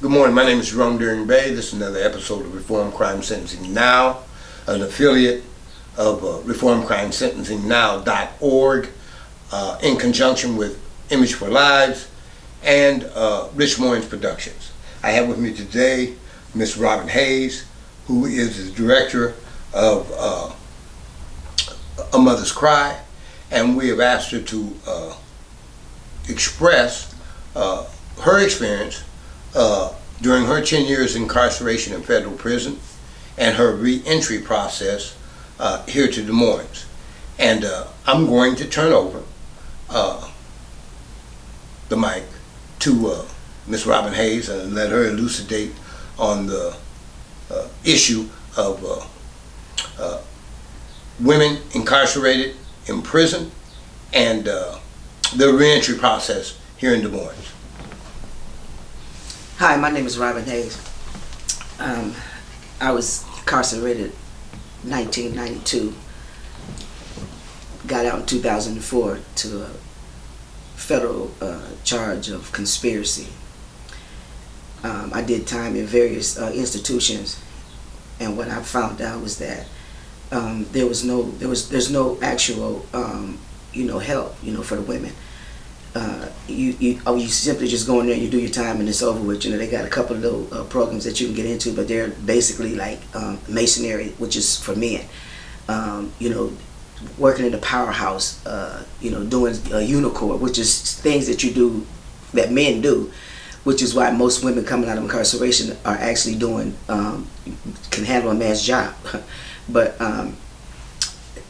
Good morning. My name is Jerome Deering Bay. This is another episode of Reform Crime Sentencing Now, an affiliate of reformcrimesentencingnow.org in conjunction with Image for Lives and Rich Moines Productions. I have with me today Ms. Robin Hayes, who is the director of A Mother's Cry, and we have asked her to express her experience during her 10 years incarceration in federal prison and her re-entry process here to Des Moines. And I'm going to turn over the mic to Ms. Robin Hayes and let her elucidate on the issue of women incarcerated in prison and the re-entry process here in Des Moines. Hi, my name is Robin Hayes. I was incarcerated 1992, got out in 2004 to a federal charge of conspiracy. I did time in various institutions, and what I found out was that there's no actual help for the women. You simply just go in there and you do your time and it's over with. They got a couple of little programs that you can get into, but they're basically like masonry, which is for men. Working in the powerhouse, doing unicorn, which is things that you do, that men do, which is why most women coming out of incarceration are actually doing, can handle a man's job. But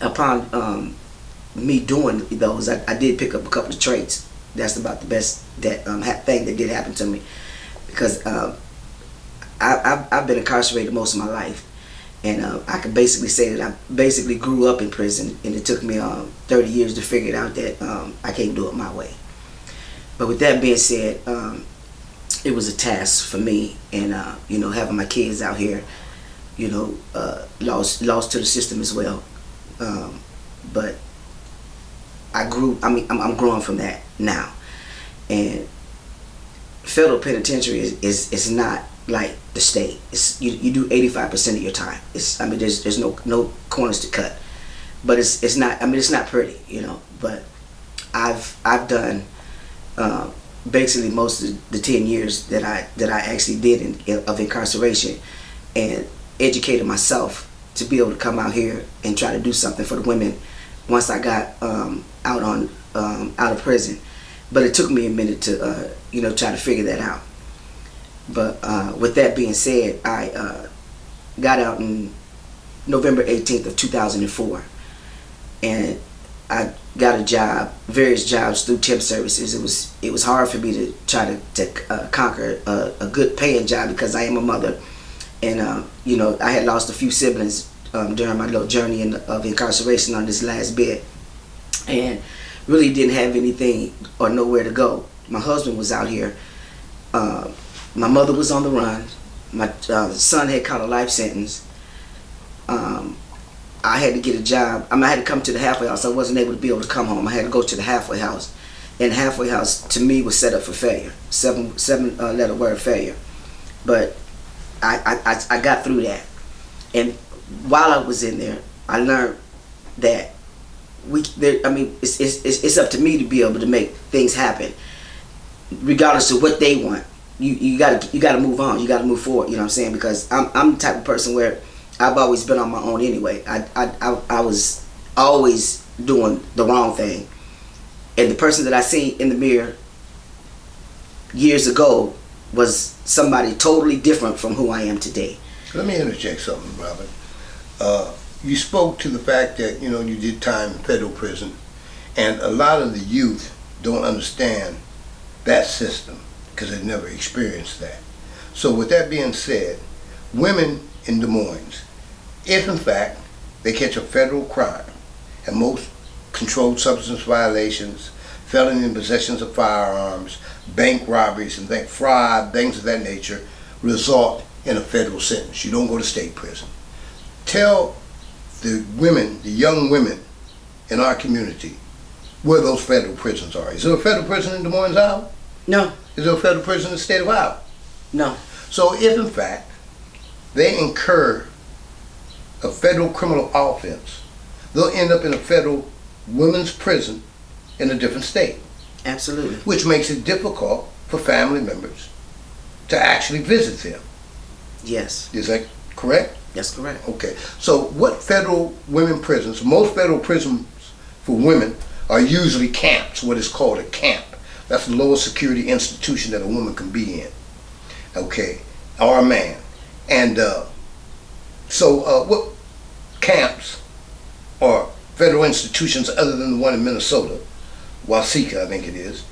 upon me doing those, I did pick up a couple of traits. That's about the best thing that did happen to me, because I've been incarcerated most of my life, and I can basically say that I basically grew up in prison, and it took me 30 years to figure it out that I can't do it my way. But with that being said, it was a task for me, and having my kids out here, lost to the system as well. But I'm growing from that now, and federal penitentiary is not like the state. You do 85% of your time. There's no corners to cut, but it's not. It's not pretty, But I've done basically most of the 10 years that I actually did of incarceration, and educated myself to be able to come out here and try to do something for the women once I got out of prison. But it took me a minute to try to figure that out. But with that being said, I got out in November 18th of 2004, and I got a job, various jobs through temp services. It was hard for me to try to conquer a good paying job, because I am a mother, and I had lost a few siblings during my little journey of incarceration on this last bit, and really didn't have anything or nowhere to go. My husband was out here. My mother was on the run. My son had caught a life sentence. I had to get a job. I had to come to the halfway house. I wasn't able to be able to come home. I had to go to the halfway house, and the halfway house to me was set up for failure. Seven letter word failure. But I got through that, and while I was in there, I learned that it's up to me to be able to make things happen, regardless of what they want. You gotta move on. You gotta move forward. You know what I'm saying? Because I'm the type of person where I've always been on my own anyway. I was always doing the wrong thing, and the person that I seen in the mirror years ago was somebody totally different from who I am today. Let me interject something, Robin. You spoke to the fact that you did time in federal prison, and a lot of the youth don't understand that system because they've never experienced that. So with that being said, women in Des Moines, if in fact they catch a federal crime, and most controlled substance violations, felony in possessions of firearms, bank robberies, and fraud, things of that nature, result in a federal sentence. You don't go to state prison. Tell the women, the young women in our community, where those federal prisons are. Is there a federal prison in Des Moines, Iowa? No. Is there a federal prison in the state of Iowa? No. So if in fact they incur a federal criminal offense, they'll end up in a federal women's prison in a different state, Absolutely. which makes it difficult for family members to actually visit them. Yes, Is that correct? that's correct. Okay. So what federal women prisons, most federal prisons for women are usually camps, what is called a camp. That's the lowest security institution that a woman can be in. Okay. Or a man. And so what camps or federal institutions other than the one in Minnesota, Wasika I think it is,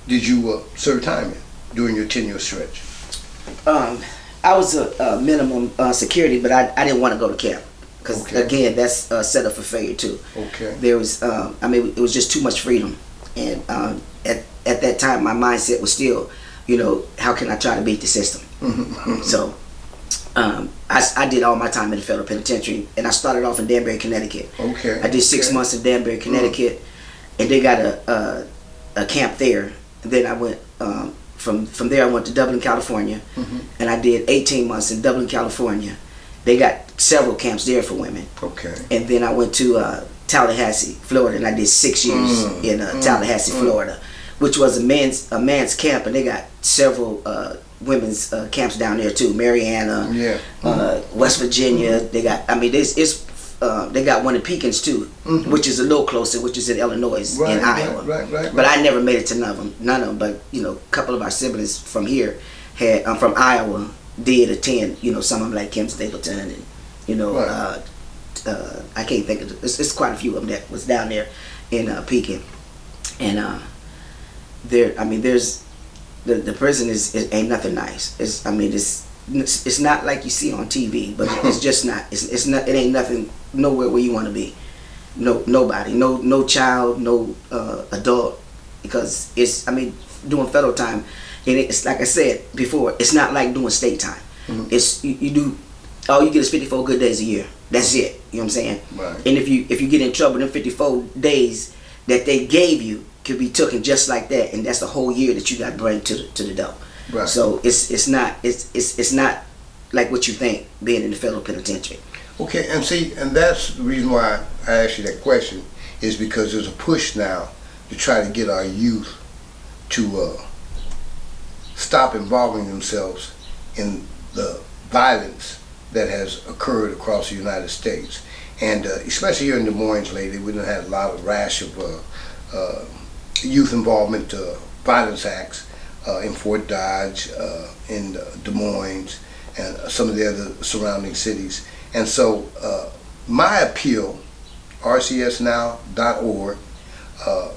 did you serve time in during your 10-year stretch? I was a minimum security, but I didn't want to go to camp because Okay. again, that's set up for failure too. Okay. There was, it was just too much freedom, and at that time, my mindset was still, how can I try to beat the system? So, I did all my time in the federal penitentiary, and I started off in Danbury, Connecticut. Okay. I did 6 months in Danbury, Connecticut, and they got a camp there. And then I went from there. I went to Dublin, California, and I did 18 months in Dublin, California. They got several camps there for women. Okay. And then I went to Tallahassee, Florida, and I did 6 years in Tallahassee, Florida, which was a man's camp, and they got several women's camps down there too. Mariana, West Virginia. They got. They got one in Pekins too, which is a little closer, which is in Illinois, in Iowa. Right. But I never made it to none of them. But a couple of our siblings from here had from Iowa did attend. Some of them like Kim Stapleton and I can't think of it's quite a few of them that was down there in Pekin, and there's the prison is ain't nothing nice. It's not like you see on TV, but it's just not. It's not. It ain't nothing. Nowhere where you want to be. Nobody. No child. No adult. Because doing federal time, and it's like I said before. It's not like doing state time. It's you do. All you get is 54 good days a year. That's it. You know what I'm saying? Right. And if you get in trouble, them 54 days that they gave you could be taken just like that, and that's the whole year that you got to bring to the door. Right. So it's not like what you think being in the federal penitentiary. Okay, and that's the reason why I asked you that question, is because there's a push now to try to get our youth to stop involving themselves in the violence that has occurred across the United States. And especially here in Des Moines lately, we done had a lot of rash of youth involvement violence acts in Fort Dodge, in Des Moines, and some of the other surrounding cities. And so my appeal, rcsnow.org,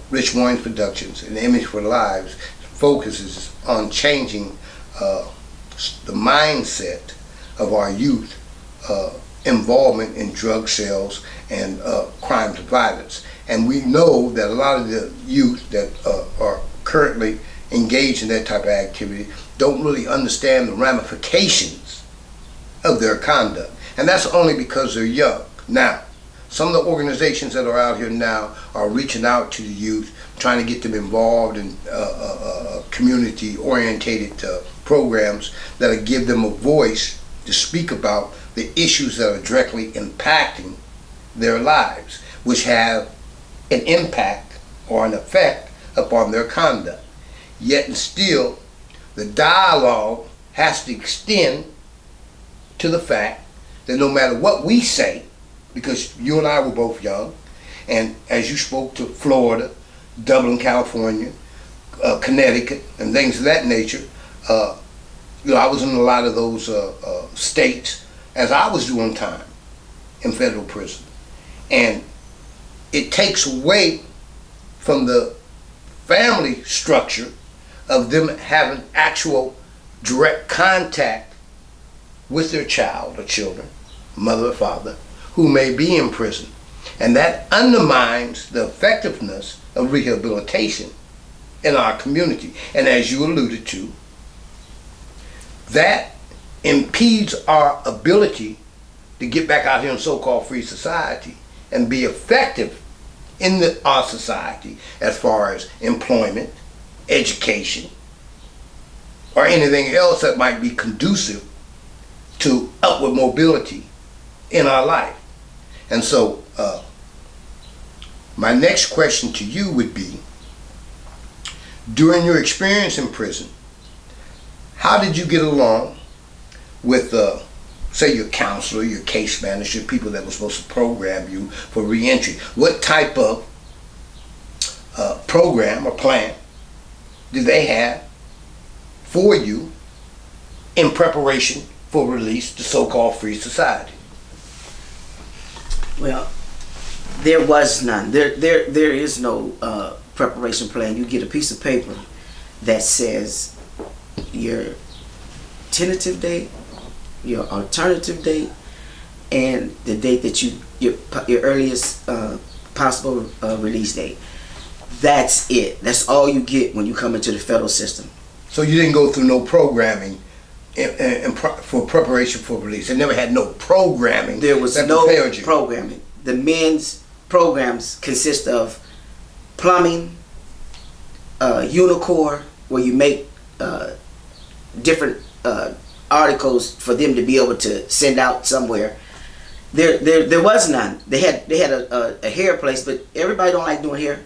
Rich Moines Productions, and Image for Lives focuses on changing the mindset of our youth involvement in drug sales and crimes of violence. And we know that a lot of the youth that are currently engaged in that type of activity don't really understand the ramifications of their conduct. And that's only because they're young. Now, some of the organizations that are out here now are reaching out to the youth, trying to get them involved in community-orientated programs that'll give them a voice to speak about the issues that are directly impacting their lives, which have an impact or an effect upon their conduct. Yet and still, the dialogue has to extend to the fact that no matter what we say, because you and I were both young, and as you spoke to Florida, Dublin, California, Connecticut, and things of that nature, I was in a lot of those states as I was doing time in federal prison. And it takes away from the family structure of them having actual direct contact with their child or children, mother or father, who may be in prison. And that undermines the effectiveness of rehabilitation in our community. And as you alluded to, that impedes our ability to get back out here in so-called free society and be effective in our society as far as employment, education, or anything else that might be conducive to upward mobility in our life. And so, my next question to you would be, during your experience in prison, how did you get along with, say, your counselor, your case manager, people that were supposed to program you for reentry? What type of program or plan did they have for you in preparation for release to so-called free society? Well, there was none. There is no preparation plan. You get a piece of paper that says your tentative date, your alternative date, and the date that your earliest possible release date. That's it. That's all you get when you come into the federal system. So you didn't go through no programming for preparation for release. They never had no programming. There was that no prepared you. programming. The men's programs consist of plumbing, Unicor, where you make different articles for them to be able to send out somewhere. There was none. They had a hair place, but everybody don't like doing hair.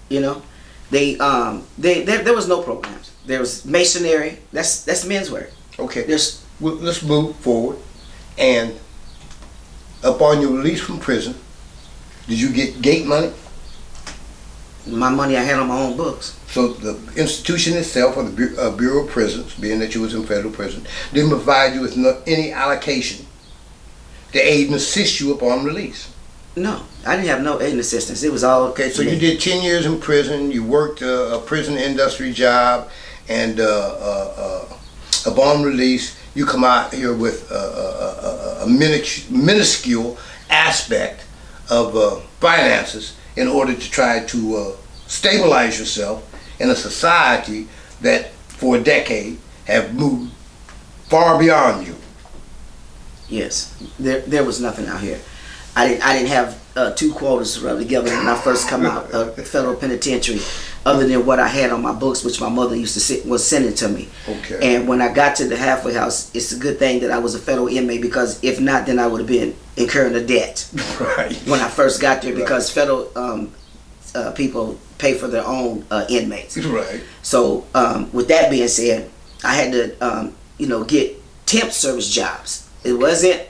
You know, there was no programs. There was masonry. That's men's work. Okay. There's Well, let's move forward. And upon your release from prison, did you get gate money? my money I had on my own books. So the institution itself, or the Bureau of Prisons, being that you was in federal prison, didn't provide you with any allocation to aid and assist you upon release? No, I didn't have no aid and assistance. It was all Okay, so you did 10 years in prison, you worked a prison industry job, and upon release, you come out here with a minuscule aspect of finances in order to try to stabilize yourself in a society that for a decade have moved far beyond you. Yes, there was nothing out here. I didn't have two quotas to rub together when I first come out of federal penitentiary, other than what I had on my books, which my mother used to was sending to me. Okay. And when I got to the halfway house, it's a good thing that I was a federal inmate, because if not, then I would have been incurring a debt. Right. When I first got there, because federal people pay for their own inmates. Right. So with that being said, I had to get temp service jobs. It wasn't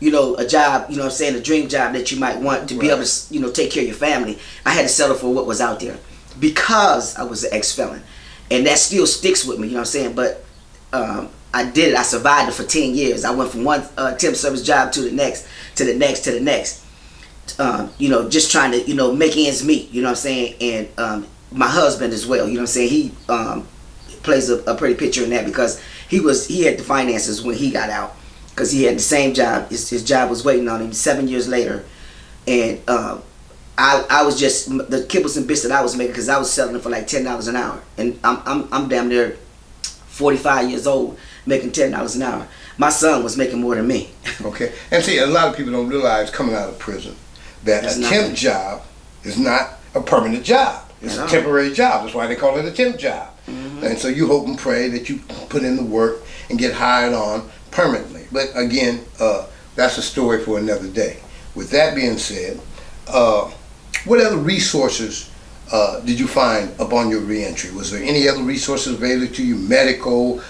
a job, a dream job that you might want to be able to, take care of your family. I had to settle for what was out there because I was an ex-felon. And that still sticks with me, But I did it. I survived it for 10 years. I went from one temp service job to the next, to the next, to the next. Just trying to, make ends meet, And my husband as well, He plays a pretty picture in that, because he had the finances when he got out. Because he had the same job. His job was waiting on him 7 years later. And I was just, the kibbles and bits that I was making, because I was selling it for like $10 an hour. And I'm damn near 45 years old making $10 an hour. My son was making more than me. Okay. And see, a lot of people don't realize coming out of prison that a temp job is not a permanent job. It's a temporary job. That's why they call it a temp job. Mm-hmm. And so you hope and pray that you put in the work and get hired on permanently. But again, that's a story for another day. With that being said, what other resources did you find upon your reentry? Was there any other resources available to you? Medical,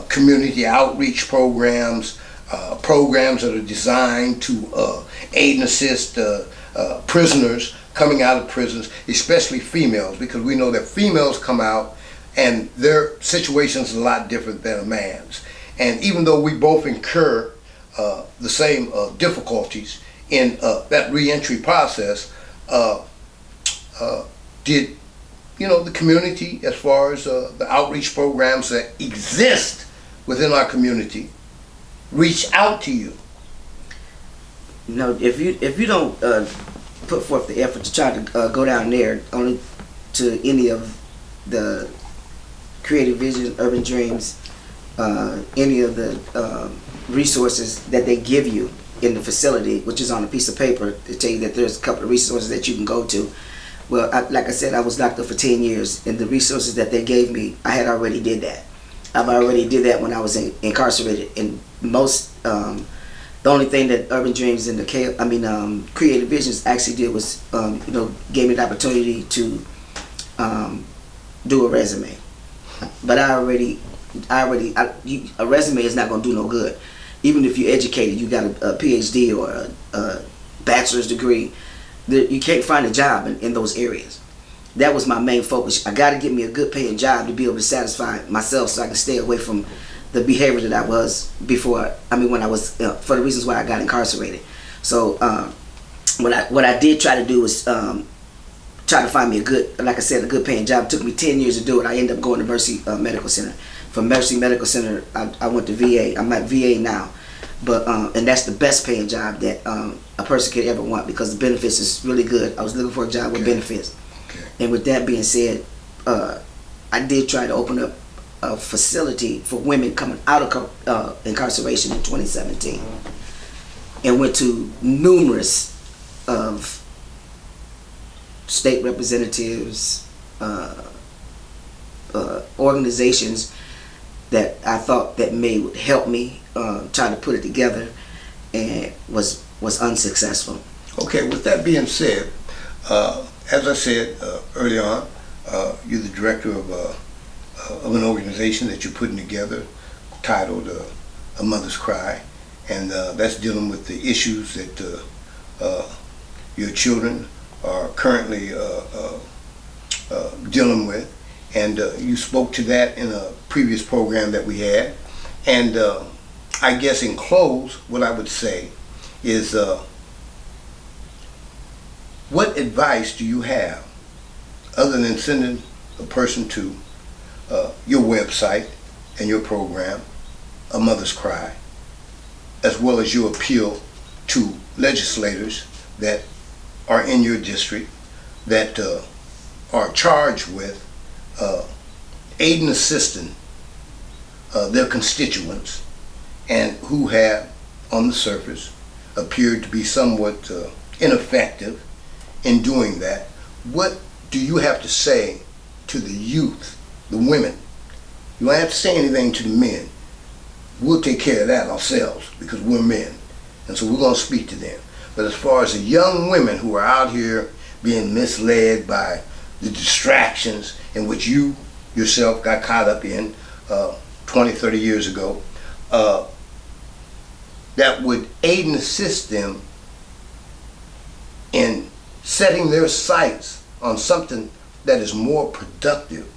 community outreach programs, programs that are designed to aid and assist prisoners coming out of prisons, especially females, because we know that females come out and their situation is a lot different than a man's. And even though we both incur the same difficulties in that reentry process, did the community, as far as the outreach programs that exist within our community, reach out to you? If you don't put forth the effort to try to go down there, only to any of the Creative Vision, Urban Dreams, any of the resources that they give you in the facility, which is on a piece of paper, to tell you that there's a couple of resources that you can go to. Well, like I said, I was locked up for 10 years, and the resources that they gave me, I had already did that. I've already did that when I was incarcerated. And most, the only thing that Urban Dreams and Creative Visions actually did was, gave me the opportunity to do a resume. But a resume is not going to do no good. Even if you're educated, you got a PhD or a bachelor's degree, you can't find a job in those areas. That was my main focus. I got to get me a good paying job to be able to satisfy myself, so I can stay away from the behavior that I was before. When I was for the reasons why I got incarcerated. So what I did try to do was try to find me a good paying job. It took me 10 years to do it. I ended up going to Mercy Medical Center. From Mercy Medical Center, I went to VA. I'm at VA now, but and that's the best paying job that a person could ever want, because the benefits is really good. I was looking for a job with benefits. Okay. And with that being said, I did try to open up a facility for women coming out of incarceration in 2017, and went to numerous of state representatives, organizations that I thought that would help me try to put it together, and was unsuccessful. Okay, with that being said, as I said early on, you're the director of an organization that you're putting together titled A Mother's Cry, and that's dealing with the issues that your children are currently dealing with. And you spoke to that in a previous program that we had. And I guess in close, what I would say is, what advice do you have, other than sending a person to your website and your program, A Mother's Cry, as well as your appeal to legislators that are in your district, that are charged with aid and assisting their constituents, and who have, on the surface, appeared to be somewhat ineffective in doing that? What do you have to say to the youth, the women? You don't have to say anything to the men. We'll take care of that ourselves, because we're men, and so we're going to speak to them. But as far as the young women who are out here being misled by the distractions in which you yourself got caught up in 20, 30 years ago, that would aid and assist them in setting their sights on something that is more productive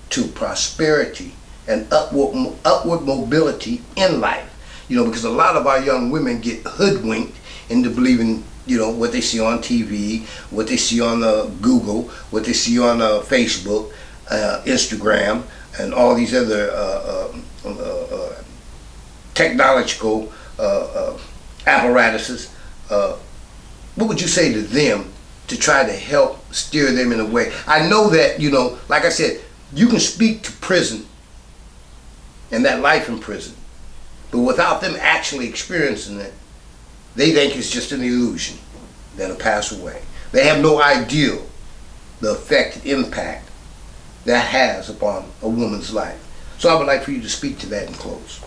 to prosperity and upward mobility in life. Because a lot of our young women get hoodwinked into believing, what they see on TV, what they see on Google, what they see on Facebook, Instagram, and all these other technological apparatuses. What would you say to them to try to help steer them in a way? I know that, like I said, you can speak to prison and that life in prison, but without them actually experiencing it, they think it's just an illusion that'll pass away. They have no idea the effect and impact that has upon a woman's life. So I would like for you to speak to that in close.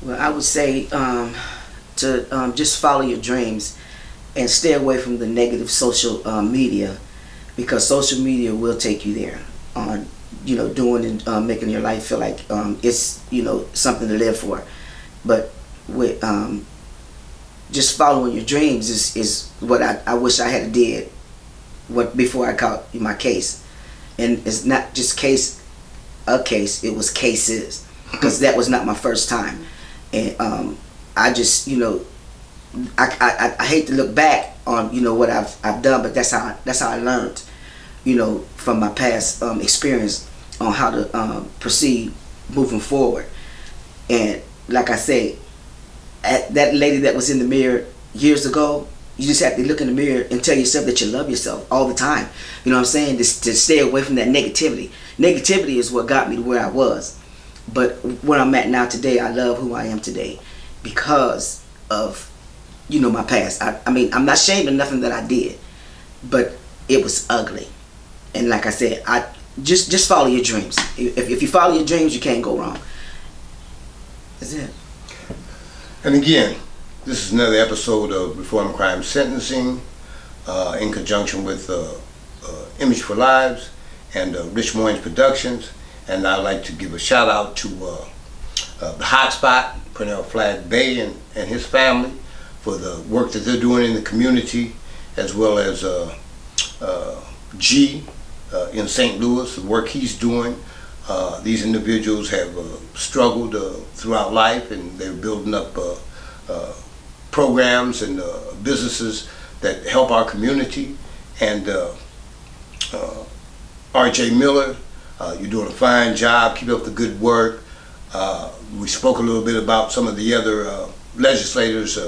Well, I would say to just follow your dreams and stay away from the negative social media, because social media will take you there on doing and making your life feel like it's something to live for. But with just following your dreams is what I wish I had did before I caught my case. And it's not just a case, it was cases, because that was not my first time. And I just I hate to look back on what I've done, but that's how I learned from my past experience on how to proceed moving forward. And like I say, that lady that was in the mirror years ago, you just have to look in the mirror and tell yourself that you love yourself all the time. You know what I'm saying? To stay away from that negativity. Negativity is what got me to where I was. But where I'm at now today, I love who I am today because of, my past. I'm not ashamed of nothing that I did, but it was ugly. And like I said, just follow your dreams. If you follow your dreams, you can't go wrong. That's it. And again, this is another episode of Reform Crime Sentencing in conjunction with Image for Lives and Rich Moines Productions. And I'd like to give a shout out to the Hotspot, Pernell Flag Bay and his family for the work that they're doing in the community, as well as G in St. Louis, the work he's doing. These individuals have struggled throughout life, and they're building up programs and businesses that help our community. And R.J. Miller, you're doing a fine job. Keep up the good work. We spoke a little bit about some of the other legislators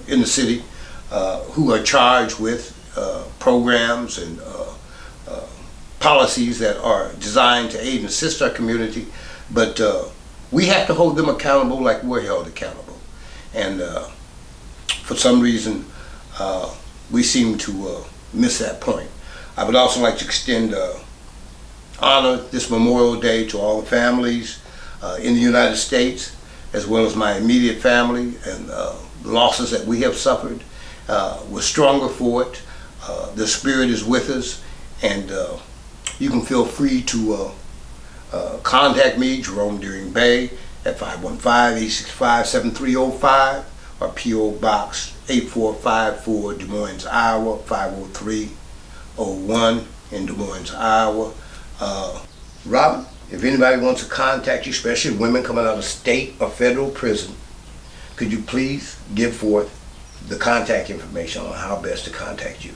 in the city who are charged with programs and policies that are designed to aid and assist our community, but we have to hold them accountable like we're held accountable. And for some reason, we seem to miss that point. I would also like to extend honor this Memorial Day to all the families in the United States, as well as my immediate family and losses that we have suffered. We're stronger for it. The Spirit is with us, and you can feel free to contact me, Jerome Deering Bay, at 515-865-7305 or P.O. Box 8454, Des Moines, Iowa, 50301 in Des Moines, Iowa. Robin, if anybody wants to contact you, especially women coming out of state or federal prison, could you please give forth the contact information on how best to contact you?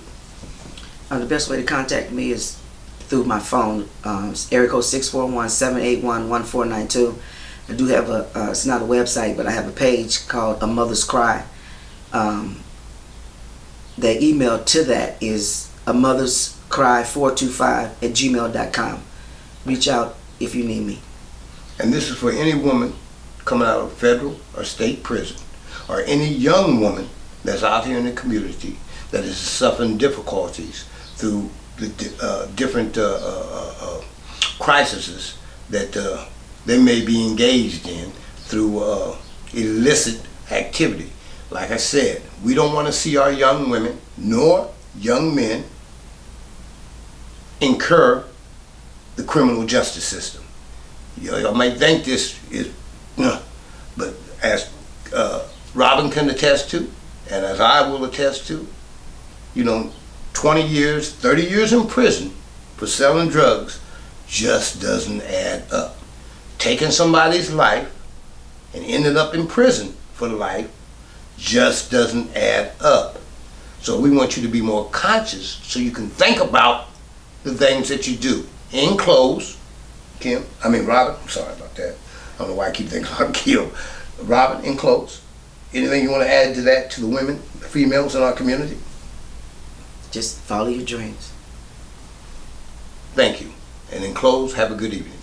The best way to contact me is through my phone. It's area code 641-781-1492. I do have it's not a website, but I have a page called A Mother's Cry. The email to that is amotherscry425@gmail.com. Reach out if you need me. And this is for any woman coming out of federal or state prison, or any young woman that's out here in the community that is suffering difficulties through the different crises that they may be engaged in through illicit activity. Like I said, we don't want to see our young women nor young men incur the criminal justice system. You might think this is, but as Robin can attest to, and as I will attest to, 20 years, 30 years in prison for selling drugs just doesn't add up. Taking somebody's life and ending up in prison for life just doesn't add up. So we want you to be more conscious so you can think about the things that you do. In close, Robin, I'm sorry about that. I don't know why I keep thinking about Kim. Robin, in close, anything you want to add to that, to the women, the females in our community? Just follow your dreams. Thank you. And in close, have a good evening.